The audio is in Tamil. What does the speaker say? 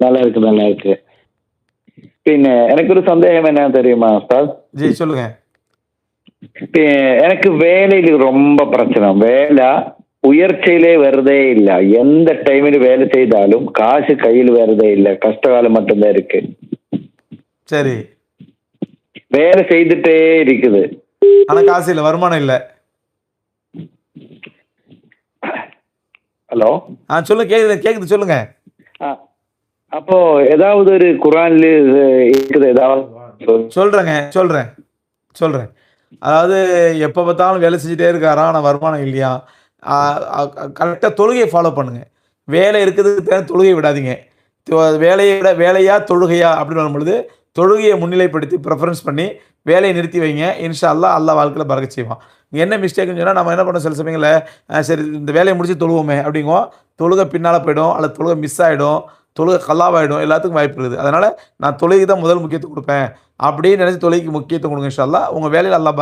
நல்லா இருக்கு, நல்லா இருக்கு. பின்ன எனக்கு ஒரு சந்தேகம் என்ன தெரியுமா உஸ்தாத்? ஜி சொல்லுங்க. இப்ப எனக்கு வேலையில ரொம்ப பிரச்சனை. உயர்ச்சியிலே வருதே இல்ல. எந்த டைமில் வேலை செய்தாலும் காசு கையில் வருதே இல்ல. கஷ்டகாலம் மட்டும்தான் இருக்கு. சரி. வேலை செய்துட்டே இருக்குது. ஆனா காசு இல்ல, வருமானம் இல்ல. ஹலோ. சொல்லுங்க, கேக்குது சொல்லுங்க. அப்போ ஏதாவது ஒரு குர்ஆன்ல இருக்குது ஏதாவது சொல்றேன். அதாவது எப்ப பார்த்தாலும் வேலை செஞ்சுட்டே இருக்காரா, ஆனா வருமானம் இல்லையா? கரெக்டா தொழுகையை ஃபாலோ பண்ணுங்க. வேலை இருக்கிறதுக்கு தேவை, தொழுகையை விடாதீங்க. வேலையை விட வேலையா தொழுகையா அப்படின்னு வரும்பொழுது தொழுகையை முன்னிலைப்படுத்தி ப்ரிஃபரன்ஸ் பண்ணி வேலையை நிறுத்தி வைங்க. இன்ஷா அல்லாஹ் அல்லாஹ் வாழ்க்கையில் பறக்க செய்வான். என்ன மிஸ்டேக்னு சொன்னால் நம்ம என்ன பண்ணோம் சில சமயங்களில், சரி இந்த வேலையை முடிச்சு தொழுவோமே அப்படிங்குவோம். தொழுகை பின்னால் போயிடும், அல்லது தொழுகை மிஸ் ஆகிடும், தொழுகை கல்லாவாயிடும், எல்லாத்துக்கும் வாய்ப்பு இருக்குது. அதனால் நான் தொழுகை தான் முதல் முக்கியத்துவம் கொடுப்பேன் அப்படின்னு நினச்சி தொழுகைக்கு முக்கியத்துவம் கொடுங்க. இன்ஷா அல்லாஹ் உங்கள் வேலையில் அல்லாஹ்